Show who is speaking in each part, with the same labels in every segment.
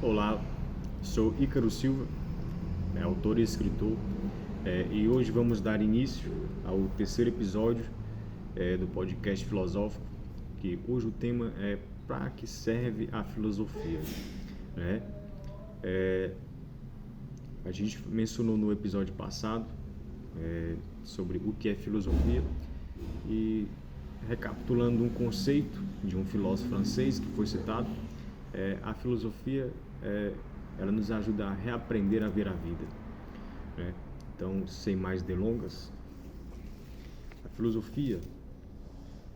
Speaker 1: Olá, sou Ícaro Silva, autor e escritor, e hoje vamos dar início ao terceiro episódio do podcast filosófico, que hoje o tema é para que serve a filosofia, né? A gente mencionou no episódio passado sobre o que é filosofia e recapitulando um conceito de um filósofo francês que foi citado, a filosofia ela nos ajuda a reaprender a ver a vida, né? Então, sem mais delongas, a filosofia,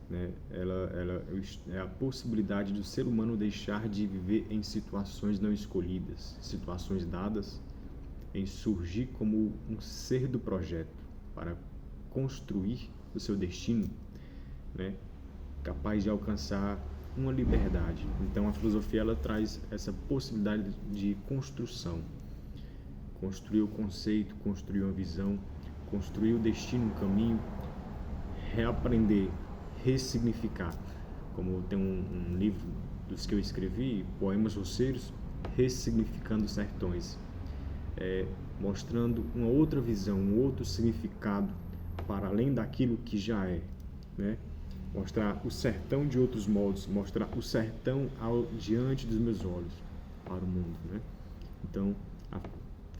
Speaker 1: né, ela é a possibilidade do ser humano deixar de viver em situações não escolhidas, situações dadas, em surgir como um ser do projeto para construir o seu destino, né, capaz de alcançar uma liberdade. Então a filosofia ela traz essa possibilidade de construção, construir o conceito, construir uma visão, construir o destino, um caminho, reaprender, ressignificar. Como tem um livro dos que eu escrevi, Poemas Roceiros, Ressignificando Sertões, mostrando uma outra visão, um outro significado para além daquilo que já é, né? Mostrar o sertão de outros modos, mostrar o sertão diante dos meus olhos para o mundo, né? Então, a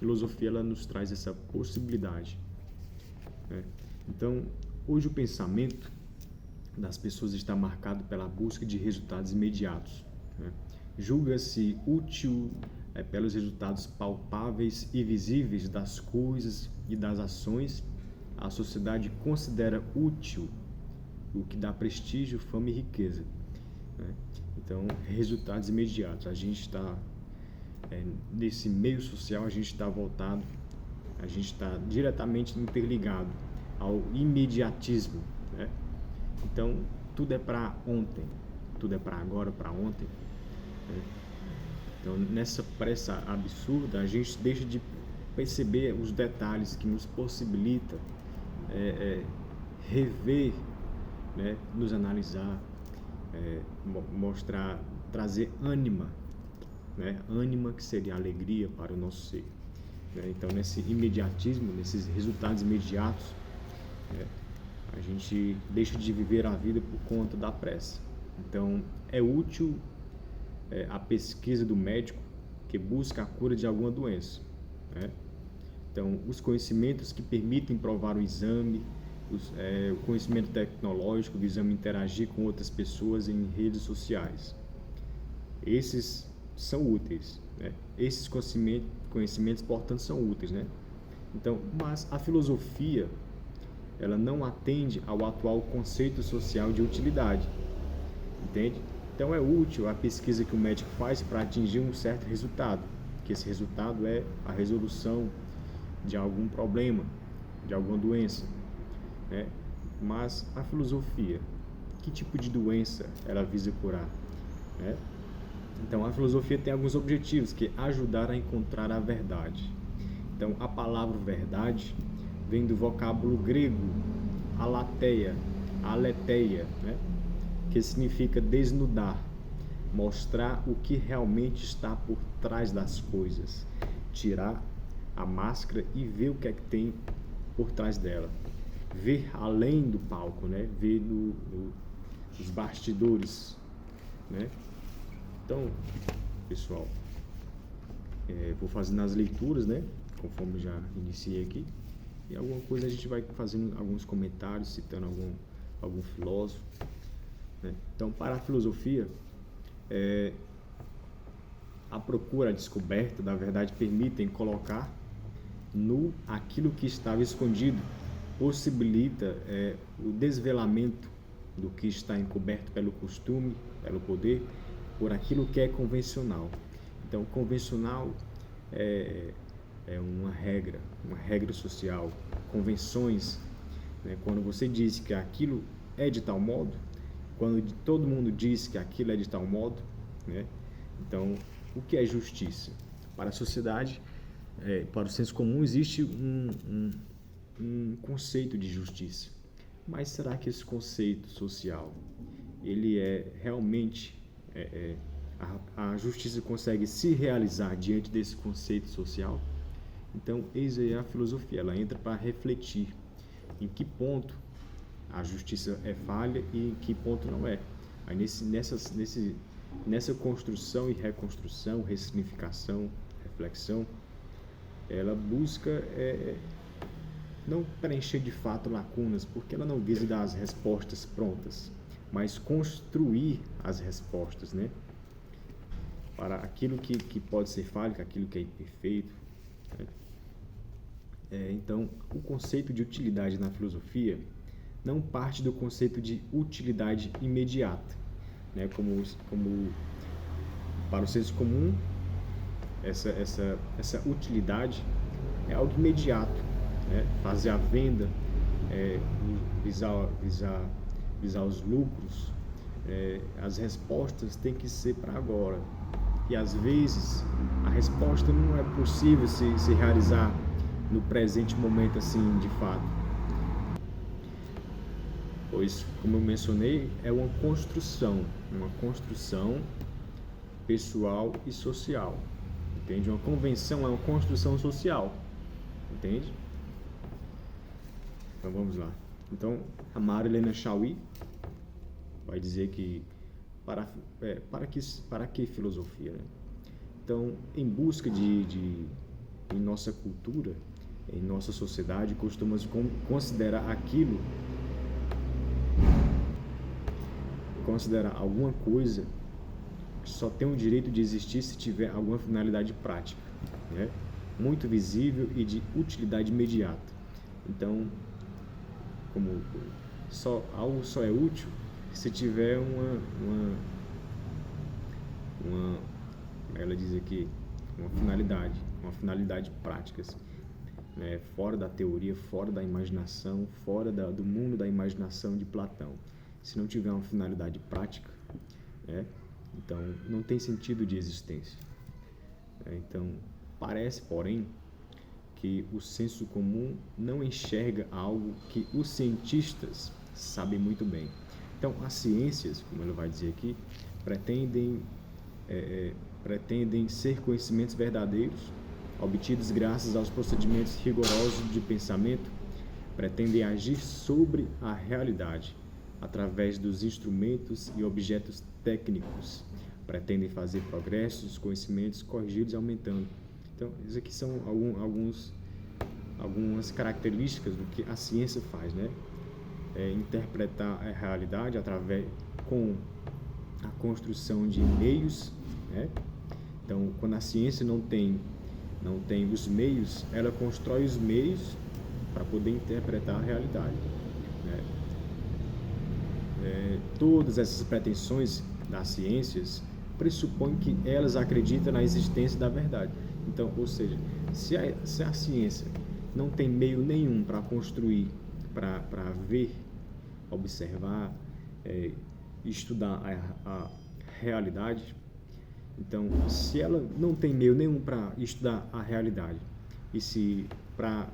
Speaker 1: filosofia ela nos traz essa possibilidade, né? Então, hoje o pensamento das pessoas está marcado pela busca de resultados imediatos, né? Julga-se útil pelos resultados palpáveis e visíveis das coisas e das ações. A sociedade considera útil o que dá prestígio, fama e riqueza, né? Então, resultados imediatos. A gente está nesse meio social, a gente está voltado, a gente está diretamente interligado ao imediatismo, né? Então, tudo é para ontem, tudo é para agora, para ontem, né? Então, nessa pressa absurda, a gente deixa de perceber os detalhes que nos possibilita rever, né, nos analisar, mostrar, trazer ânima, né? Ânima que seria alegria para o nosso ser, né? Então, nesse imediatismo, nesses resultados imediatos, né, a gente deixa de viver a vida por conta da pressa. Então, é útil a pesquisa do médico que busca a cura de alguma doença, né? Então, os conhecimentos que permitem provar o exame, o conhecimento tecnológico visando interagir com outras pessoas em redes sociais. Esses são úteis, né? Esses conhecimentos, portanto, são úteis, né? Então, mas a filosofia, ela não atende ao atual conceito social de utilidade, entende? Então, é útil a pesquisa que o médico faz para atingir um certo resultado, que esse resultado é a resolução de algum problema, de alguma doença, né? Mas a filosofia, que tipo de doença ela visa curar, né? Então, a filosofia tem alguns objetivos, que é ajudar a encontrar a verdade. Então, a palavra verdade vem do vocábulo grego aletheia, né? Que significa desnudar, mostrar o que realmente está por trás das coisas, tirar a máscara e ver o que é que tem por trás dela, ver além do palco, né? Ver nos bastidores, né? Então, pessoal, vou fazendo as leituras, né? Conforme já iniciei aqui, e alguma coisa a gente vai fazendo alguns comentários, citando algum filósofo, né? Então, para a filosofia, a procura, a descoberta da verdade permitem colocar nu aquilo que estava escondido, possibilita o desvelamento do que está encoberto pelo costume, pelo poder, por aquilo que é convencional. Então, convencional é uma regra social, convenções, né? Quando você diz que aquilo é de tal modo, quando todo mundo diz que aquilo é de tal modo, né? Então, o que é justiça? Para a sociedade, para o senso comum, existe um conceito de justiça. Mas será que esse conceito social, ele é realmente a justiça consegue se realizar diante desse conceito social? Então, eis aí a filosofia, ela entra para refletir em que ponto a justiça é falha e em que ponto não é. Aí nessa construção e reconstrução, ressignificação, reflexão, ela busca não preencher de fato lacunas, porque ela não visa dar as respostas prontas, mas construir as respostas, né? Para aquilo que pode ser falho, aquilo que é imperfeito, né? Então, o conceito de utilidade na filosofia não parte do conceito de utilidade imediata, né? Como para o senso comum, essa utilidade é algo imediato, né? Fazer a venda, visar os lucros, as respostas têm que ser para agora. E às vezes a resposta não é possível se realizar no presente momento assim, de fato. Pois, como eu mencionei, é uma construção pessoal e social. Entende? Uma convenção é uma construção social. Entende? Então vamos lá. Então, a Marilena Chauí vai dizer que para que filosofia, né? Então, em busca em nossa cultura, em nossa sociedade, costumamos considerar alguma coisa que só tem o direito de existir se tiver alguma finalidade prática, né? Muito visível e de utilidade imediata. Então, como algo só é útil se tiver ela diz aqui, uma finalidade prática, assim, né? Fora da teoria, fora da imaginação, fora do mundo da imaginação de Platão. Se não tiver uma finalidade prática, né? Então não tem sentido de existência. Então parece, porém, que o senso comum não enxerga algo que os cientistas sabem muito bem. Então, as ciências, como ele vai dizer aqui, pretendem ser conhecimentos verdadeiros, obtidos graças aos procedimentos rigorosos de pensamento, pretendem agir sobre a realidade, através dos instrumentos e objetos técnicos, pretendem fazer progressos, conhecimentos corrigidos e aumentando. Então, isso aqui são algumas características do que a ciência faz, né? Interpretar a realidade com a construção de meios, né? Então, quando a ciência não tem os meios, ela constrói os meios para poder interpretar a realidade, né? Todas essas pretensões das ciências pressupõem que elas acreditam na existência da verdade. Então, ou seja, se a ciência não tem meio nenhum para construir, para ver, observar, estudar a realidade, então, se ela não tem meio nenhum para estudar a realidade, e se para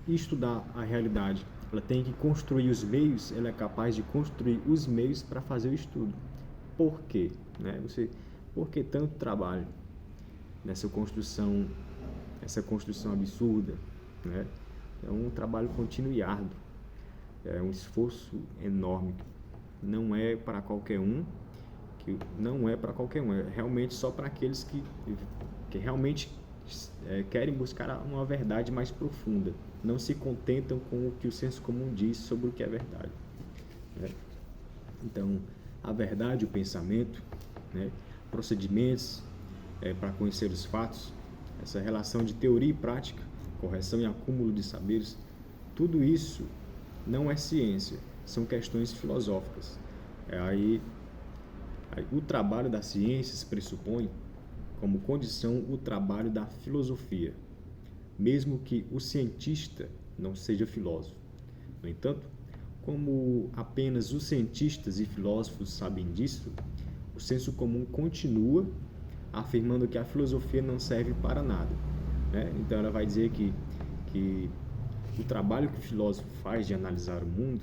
Speaker 1: estudar a realidade ela tem que construir os meios, ela é capaz de construir os meios para fazer o estudo. Por quê? Né? Por que tanto trabalho nessa construção, essa construção absurda, né? É um trabalho contínuo e árduo, é um esforço enorme, não é para qualquer um, é realmente só para aqueles que realmente querem buscar uma verdade mais profunda, não se contentam com o que o senso comum diz sobre o que é verdade, né? Então, a verdade, o pensamento, né? Procedimentos para conhecer os fatos, essa relação de teoria e prática, correção e acúmulo de saberes, tudo isso não é ciência, são questões filosóficas. Aí o trabalho das ciências pressupõe como condição o trabalho da filosofia, mesmo que o cientista não seja filósofo. No entanto, como apenas os cientistas e filósofos sabem disso, o senso comum continua afirmando que a filosofia não serve para nada, né? Então ela vai dizer que o trabalho que o filósofo faz de analisar o mundo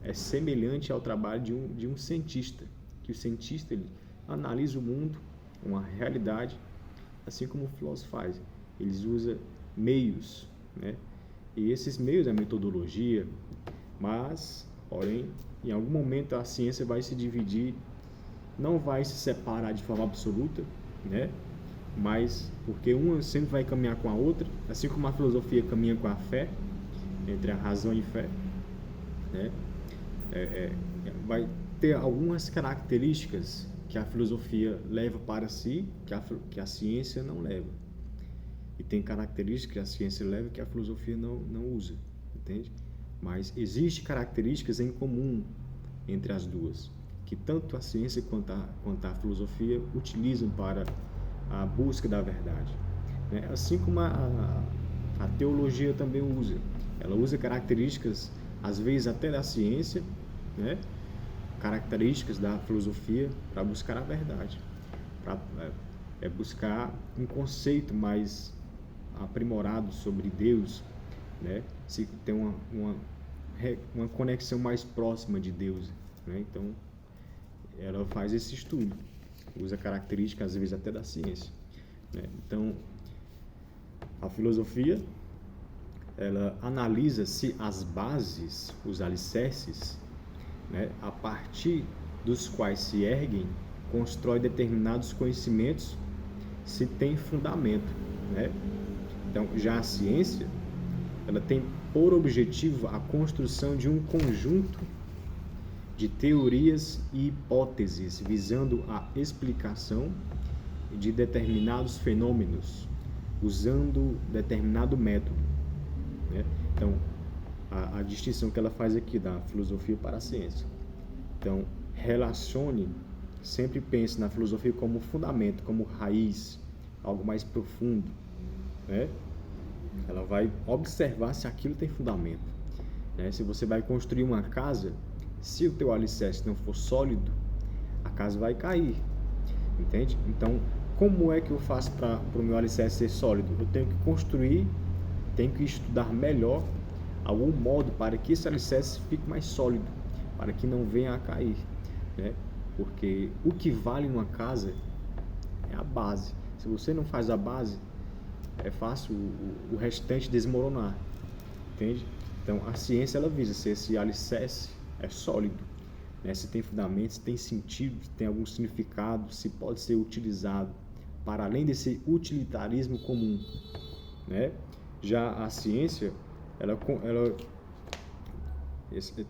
Speaker 1: é semelhante ao trabalho de um cientista, que o cientista ele analisa o mundo uma realidade, assim como o filósofo faz. Eles usam meios, né? E esses meios é a metodologia, mas, porém, em algum momento a ciência vai se dividir, não vai se separar de forma absoluta, né? Mas porque uma sempre vai caminhar com a outra, assim como a filosofia caminha com a fé, entre a razão e a fé, né? Vai ter algumas características que a filosofia leva para si, que a ciência não leva. E tem características que a ciência leva que a filosofia não usa, entende? Mas existem características em comum entre as duas, que tanto a ciência quanto a filosofia utilizam para a busca da verdade, né? Assim como a teologia também usa. Ela usa características, às vezes até da ciência, né? Características da filosofia para buscar a verdade, para buscar um conceito mais aprimorado sobre Deus, né? Se tem uma conexão mais próxima de Deus, né? Então ela faz esse estudo, usa características às vezes até da ciência, né? Então a filosofia, ela analisa se as bases, os alicerces, né, a partir dos quais se erguem, constrói determinados conhecimentos, se tem fundamento, né? Então, já a ciência, ela tem por objetivo a construção de um conjunto de teorias e hipóteses visando a explicação de determinados fenômenos, usando determinado método, né? Então, a distinção que ela faz aqui da filosofia para a ciência. Então, sempre pense na filosofia como fundamento, como raiz, algo mais profundo, né? Ela vai observar se aquilo tem fundamento, né? Se você vai construir uma casa, se o teu alicerce não for sólido, a casa vai cair, entende? Então, como é que eu faço para o meu alicerce ser sólido? Eu tenho que construir, tenho que estudar melhor algum modo para que esse alicerce fique mais sólido, para que não venha a cair, né? Porque o que vale numa casa é a base. Se você não faz a base, é fácil o restante desmoronar, entende? Então a ciência, ela visa se esse alicerce é sólido, né? Se tem fundamento, se tem sentido, se tem algum significado, se pode ser utilizado para além desse utilitarismo comum, né? Já a ciência, ela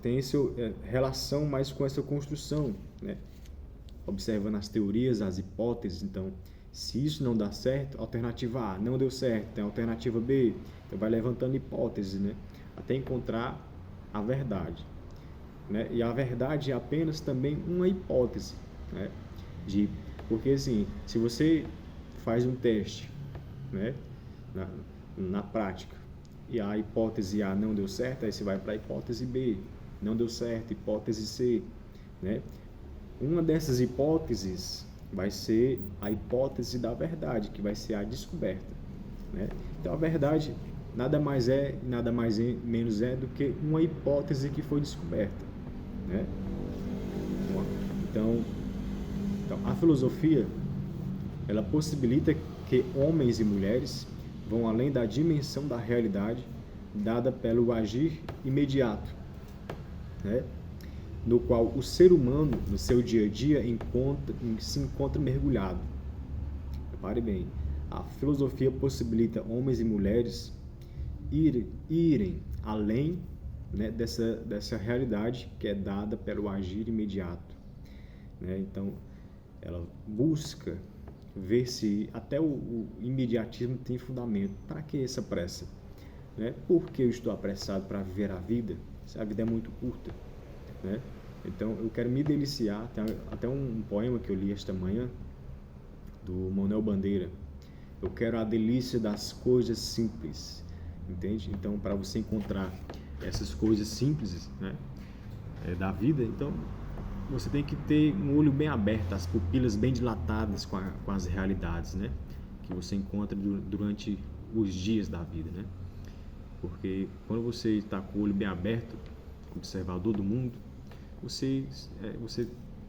Speaker 1: tem essa relação mais com essa construção, né? Observando as teorias, as hipóteses. Então, se isso não dá certo, alternativa A não deu certo, tem alternativa B, então vai levantando hipóteses, né? Até encontrar a verdade, né? E a verdade é apenas também uma hipótese, né? Porque assim, se você faz um teste, né, na prática, e a hipótese A não deu certo, aí você vai para a hipótese B, não deu certo, hipótese C, né? Uma dessas hipóteses vai ser a hipótese da verdade, que vai ser a descoberta, né? Então a verdade nada mais menos é do que uma hipótese que foi descoberta, né? Então a filosofia, ela possibilita que homens e mulheres vão além da dimensão da realidade dada pelo agir imediato, né? No qual o ser humano, no seu dia a dia, se encontra mergulhado. Repare bem, a filosofia possibilita homens e mulheres irem além, né, dessa realidade que é dada pelo agir imediato, né? Então, ela busca ver se até o imediatismo tem fundamento. Para que essa pressa, né? Por que eu estou apressado para viver a vida? Se a vida é muito curta, né? Então eu quero me deliciar. Tem até um poema que eu li esta manhã do Manuel Bandeira. Eu quero a delícia das coisas simples, entende? Então, para você encontrar essas coisas simples, né, da vida, então você tem que ter um olho bem aberto, as pupilas bem dilatadas com as realidades, né, que você encontra durante os dias da vida, né? Porque quando você está com o olho bem aberto, observador do mundo, você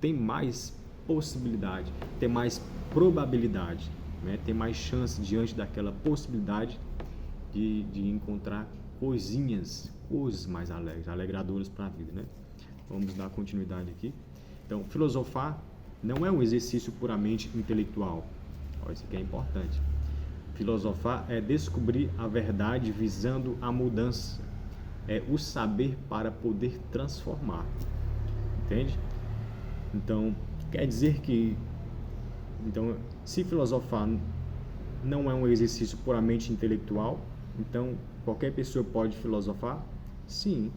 Speaker 1: tem mais possibilidade, ter mais probabilidade, né? Ter mais chance diante daquela possibilidade de encontrar coisas mais alegres, alegradoras para a vida, né? Vamos dar continuidade aqui. Então, filosofar não é um exercício puramente intelectual. Isso aqui é importante. Filosofar é descobrir a verdade visando a mudança. É o saber para poder transformar. Entende? Então, quer dizer que se filosofar não é um exercício puramente intelectual, então qualquer pessoa pode filosofar? Sim,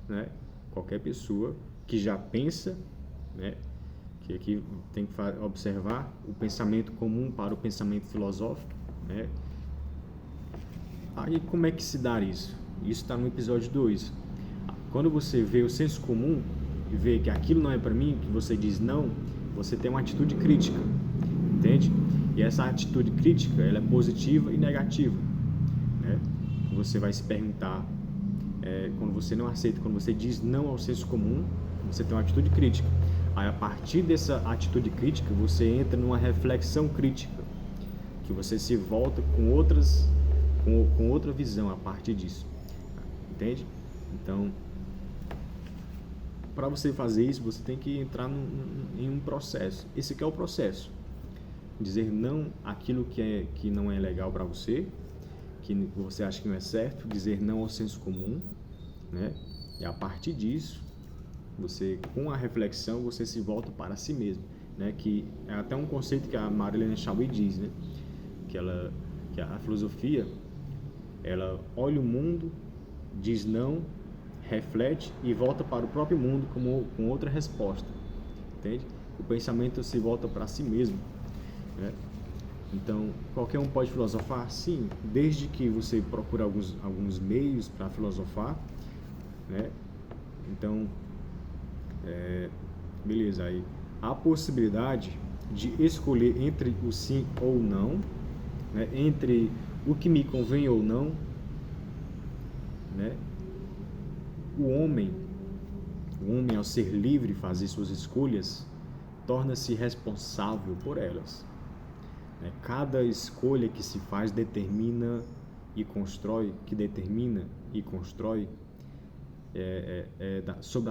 Speaker 1: né? Qualquer pessoa que já pensa, né? Que aqui tem que observar o pensamento comum para o pensamento filosófico, né? Aí como é que se dá isso? Isso está no episódio 2. Quando você vê o senso comum e vê que aquilo não é para mim, que você diz não, você tem uma atitude crítica, entende? E essa atitude crítica, ela é positiva e negativa, né? Você vai se perguntar, quando você não aceita, quando você diz não ao senso comum, você tem uma atitude crítica. Aí, a partir dessa atitude crítica, você entra numa reflexão crítica, que você se volta com outra visão a partir disso, entende? Então, para você fazer isso, você tem que entrar em um processo. Esse aqui é o processo. Dizer não àquilo que não é legal para você, que você acha que não é certo, dizer não ao senso comum, né? E a partir disso, você, com a reflexão, você se volta para si mesmo, né? Que é até um conceito que a Marilyn Chauí diz, né? Que a filosofia, ela olha o mundo, diz não, reflete e volta para o próprio mundo com outra resposta, entende? O pensamento se volta para si mesmo, né? Então, qualquer um pode filosofar? Sim, desde que você procure alguns meios para filosofar, né? Então, beleza, aí há a possibilidade de escolher entre o sim ou não, né? Entre o que me convém ou não, né? O homem, ao ser livre e fazer suas escolhas, torna-se responsável por elas. Cada escolha que se faz determina e constrói sobre a sua